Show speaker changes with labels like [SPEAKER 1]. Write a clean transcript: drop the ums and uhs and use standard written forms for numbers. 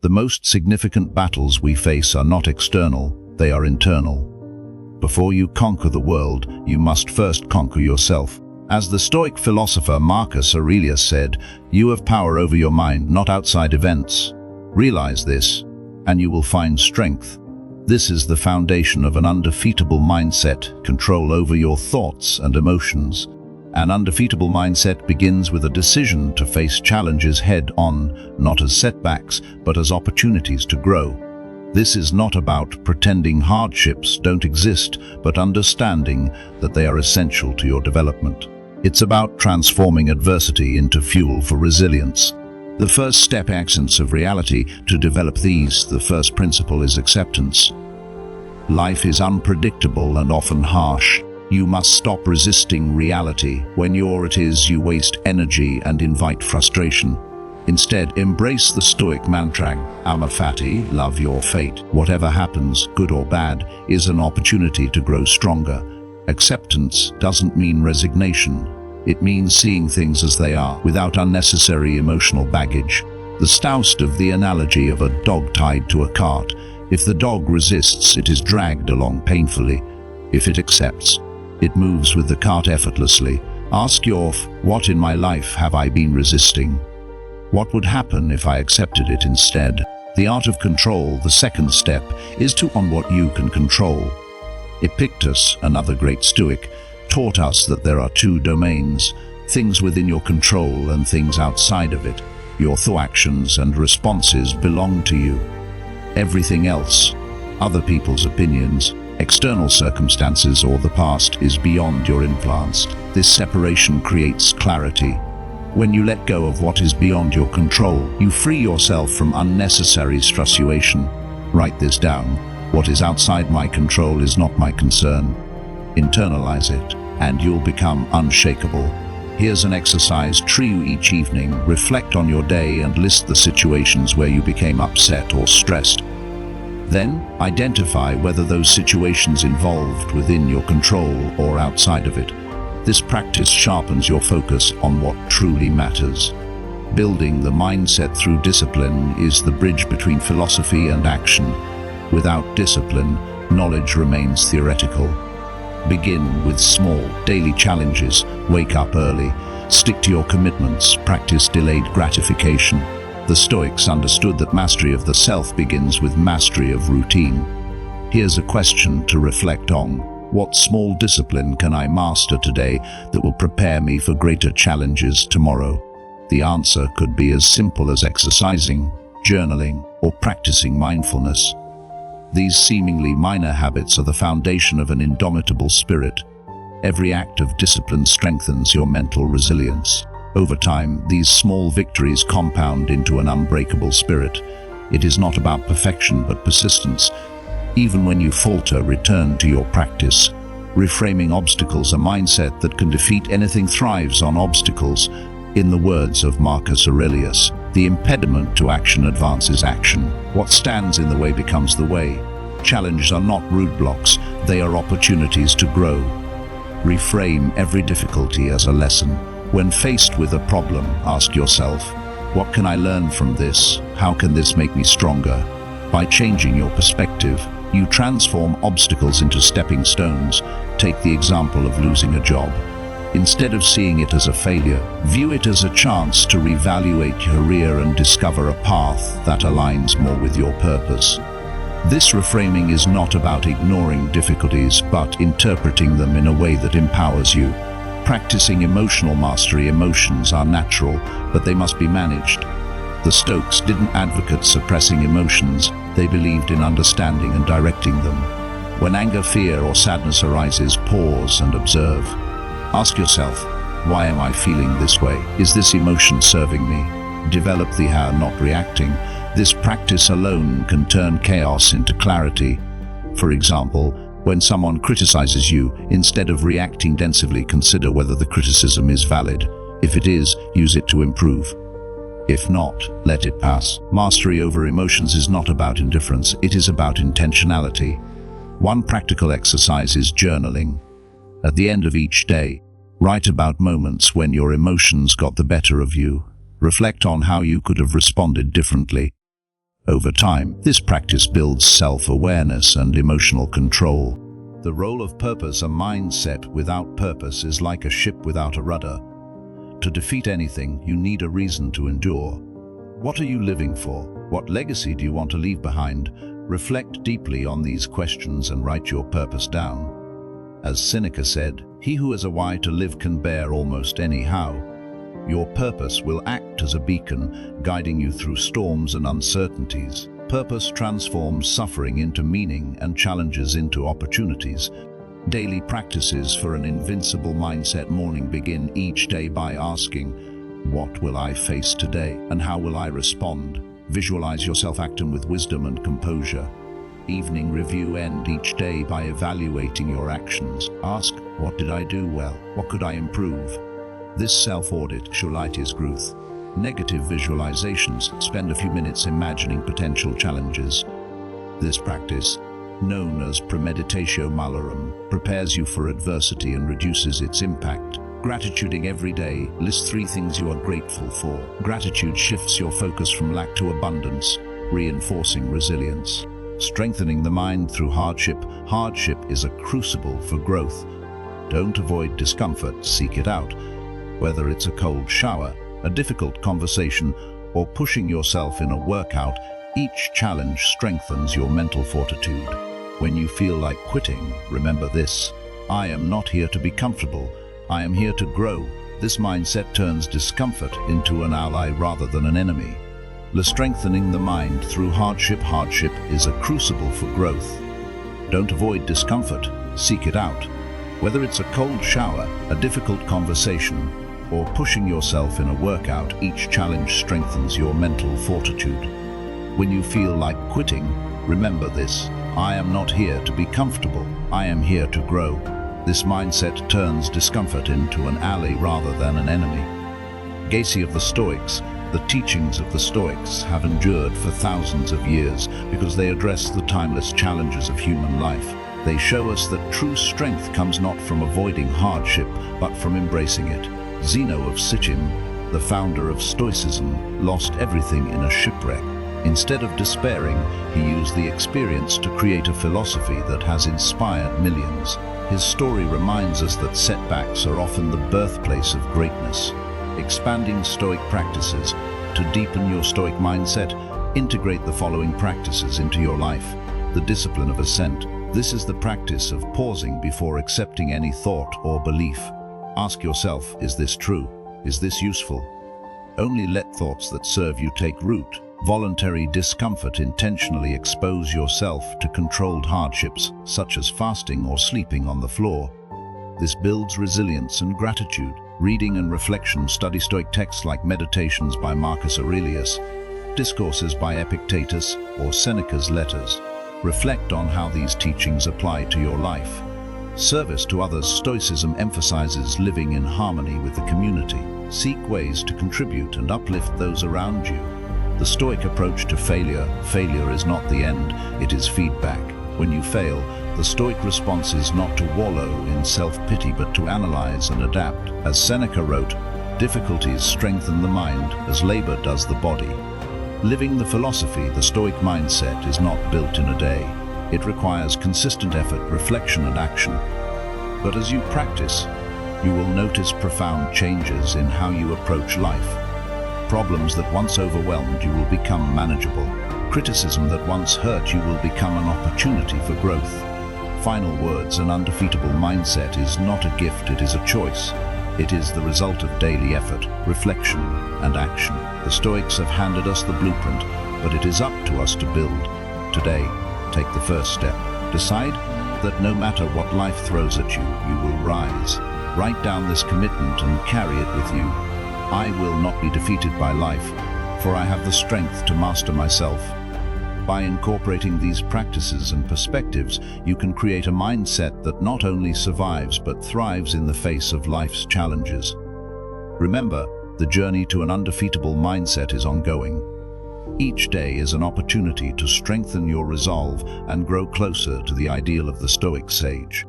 [SPEAKER 1] The most significant battles we face are not external, they are internal. Before you conquer the world, you must first conquer yourself. As the Stoic philosopher Marcus Aurelius said, "You have power over your mind, not outside events. Realize this, and you will find strength." This is the foundation of an undefeatable mindset, control over your thoughts and emotions. An undefeatable mindset begins with a decision to face challenges head-on, not as setbacks, but as opportunities to grow. This is not about pretending hardships don't exist, but understanding that they are essential to your development. It's about transforming adversity into fuel for resilience. The first step accents of reality. To develop these, the first principle is acceptance. Life is unpredictable and often harsh. You must stop resisting reality. When it is, you waste energy and invite frustration. Instead, embrace the Stoic mantra, Amor Fati, love your fate. Whatever happens, good or bad, is an opportunity to grow stronger. Acceptance doesn't mean resignation. It means seeing things as they are, without unnecessary emotional baggage. The Stoics of the analogy of a dog tied to a cart. If the dog resists, it is dragged along painfully. If it accepts, it moves with the cart effortlessly. Ask yourself, what in my life have I been resisting? What would happen if I accepted it instead? The art of control, the second step, is to on what you can control. Epictetus, another great Stoic, taught us that there are two domains, things within your control and things outside of it. Your thought, actions and responses belong to you. Everything else, other people's opinions, external circumstances or the past, is beyond your influence. This separation creates clarity. When you let go of what is beyond your control, you free yourself from unnecessary frustration. Write this down. What is outside my control is not my concern. Internalize it, and you'll become unshakable. Here's an exercise. Try each evening. Reflect on your day and list the situations where you became upset or stressed. Then, identify whether those situations involved within your control or outside of it. This practice sharpens your focus on what truly matters. Building the mindset through discipline is the bridge between philosophy and action. Without discipline, knowledge remains theoretical. Begin with small, daily challenges. Wake up early. Stick to your commitments. Practice delayed gratification. The Stoics understood that mastery of the self begins with mastery of routine. Here's a question to reflect on. What small discipline can I master today that will prepare me for greater challenges tomorrow? The answer could be as simple as exercising, journaling, or practicing mindfulness. These seemingly minor habits are the foundation of an indomitable spirit. Every act of discipline strengthens your mental resilience. Over time, these small victories compound into an unbreakable spirit. It is not about perfection but persistence. Even when you falter, return to your practice. Reframing obstacles, a mindset that can defeat anything, thrives on obstacles. In the words of Marcus Aurelius, the impediment to action advances action. What stands in the way becomes the way. Challenges are not roadblocks, they are opportunities to grow. Reframe every difficulty as a lesson. When faced with a problem, ask yourself, what can I learn from this? How can this make me stronger? By changing your perspective, you transform obstacles into stepping stones. Take the example of losing a job. Instead of seeing it as a failure, view it as a chance to reevaluate your career and discover a path that aligns more with your purpose. This reframing is not about ignoring difficulties, but interpreting them in a way that empowers you. Practicing emotional mastery. Emotions are natural, but they must be managed. The Stoics didn't advocate suppressing emotions, they believed in understanding and directing them. When anger, fear, or sadness arises, pause and observe. Ask yourself, why am I feeling this way? Is this emotion serving me? Develop the how, not reacting. This practice alone can turn chaos into clarity. For example, when someone criticizes you, instead of reacting defensively, consider whether the criticism is valid. If it is, use it to improve. If not, let it pass. Mastery over emotions is not about indifference, it is about intentionality. One practical exercise is journaling. At the end of each day, write about moments when your emotions got the better of you. Reflect on how you could have responded differently. Over time, this practice builds self-awareness and emotional control. The role of purpose. A mindset without purpose is like a ship without a rudder. To defeat anything, you need a reason to endure. What are you living for? What legacy do you want to leave behind? Reflect deeply on these questions and write your purpose down. As Seneca said, "He who has a why to live can bear almost any how." Your purpose will act as a beacon, guiding you through storms and uncertainties. Purpose transforms suffering into meaning and challenges into opportunities. Daily practices for an invincible mindset. Morning. Begin each day by asking, "What will I face today, and how will I respond?" Visualize yourself acting with wisdom and composure. Evening. Review. End each day by evaluating your actions. Ask, "What did I do well? What could I improve?" This self-audit shall light his growth. Negative visualizations. Spend a few minutes imagining potential challenges. This practice, known as premeditatio malorum, prepares you for adversity and reduces its impact. Gratituding. Every day, list 3 things you are grateful for. Gratitude shifts your focus from lack to abundance, reinforcing resilience. Strengthening the mind through hardship. Hardship is a crucible for growth. Don't avoid discomfort, seek it out. Whether it's a cold shower, a difficult conversation, or pushing yourself in a workout, each challenge strengthens your mental fortitude. When you feel like quitting, remember this: I am not here to be comfortable, I am here to grow. This mindset turns discomfort into an ally rather than an enemy. Strengthening the mind through hardship. Hardship is a crucible for growth. Don't avoid discomfort, seek it out. Whether it's a cold shower, a difficult conversation, or pushing yourself in a workout, each challenge strengthens your mental fortitude. When you feel like quitting, remember this: I am not here to be comfortable, I am here to grow. This mindset turns discomfort into an ally rather than an enemy. Legacy of the Stoics. The teachings of the Stoics have endured for thousands of years because they address the timeless challenges of human life. They show us that true strength comes not from avoiding hardship, but from embracing it. Zeno of Sichem, the founder of Stoicism, lost everything in a shipwreck. Instead of despairing, he used the experience to create a philosophy that has inspired millions. His story reminds us that setbacks are often the birthplace of greatness. Expanding Stoic practices. To deepen your Stoic mindset, integrate the following practices into your life. The discipline of assent. This is the practice of pausing before accepting any thought or belief. Ask yourself, is this true? Is this useful? Only let thoughts that serve you take root. Voluntary discomfort. Intentionally expose yourself to controlled hardships, such as fasting or sleeping on the floor. This builds resilience and gratitude. Reading and reflection. Study Stoic texts like Meditations by Marcus Aurelius, Discourses by Epictetus, or Seneca's Letters. Reflect on how these teachings apply to your life. Service to others. Stoicism emphasizes living in harmony with the community. Seek ways to contribute and uplift those around you. The Stoic approach to failure. Failure is not the end, it is feedback. When you fail, the Stoic response is not to wallow in self-pity but to analyze and adapt. As Seneca wrote, difficulties strengthen the mind as labor does the body. Living the philosophy. The Stoic mindset is not built in a day. It requires consistent effort, reflection, and action. But as you practice, you will notice profound changes in how you approach life. Problems that once overwhelmed you will become manageable. Criticism that once hurt you will become an opportunity for growth. Final words. An undefeatable mindset is not a gift, it is a choice. It is the result of daily effort, reflection, and action. The Stoics have handed us the blueprint, but it is up to us to build. Today, take the first step. Decide that no matter what life throws at you, you will rise. Write down this commitment and carry it with you. I will not be defeated by life, for I have the strength to master myself. By incorporating these practices and perspectives, you can create a mindset that not only survives but thrives in the face of life's challenges. Remember, the journey to an undefeatable mindset is ongoing. Each day is an opportunity to strengthen your resolve and grow closer to the ideal of the Stoic sage.